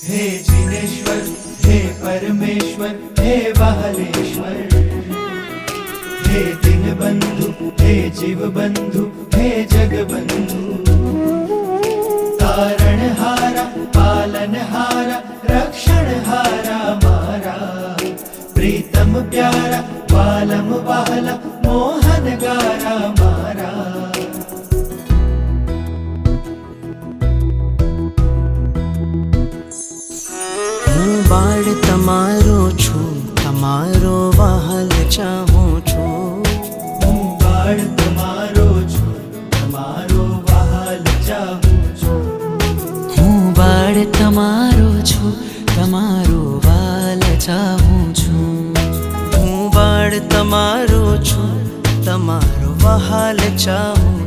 हे जिनेश्वर, हे परमेश्वर, हे वहलेश्वर, हे दीनबंधु, हे जीवबंधु, हे जगबंधु, तारणहारा, पालनहारा, रक्षणहारा मारा, प्रीतम प्यारा, वालम वाला, मोहनगारा मारा। હું બાળ તમારો છું, તમારો વહાલ ચાહું છું। હું બાળ તમારો છું, તમારો વહાલ ચાહું છું। હું બાળ તમારો છું, તમારો વહાલ ચાહું છું। હું બાળ તમારો છું, તમારો વહાલ ચાહું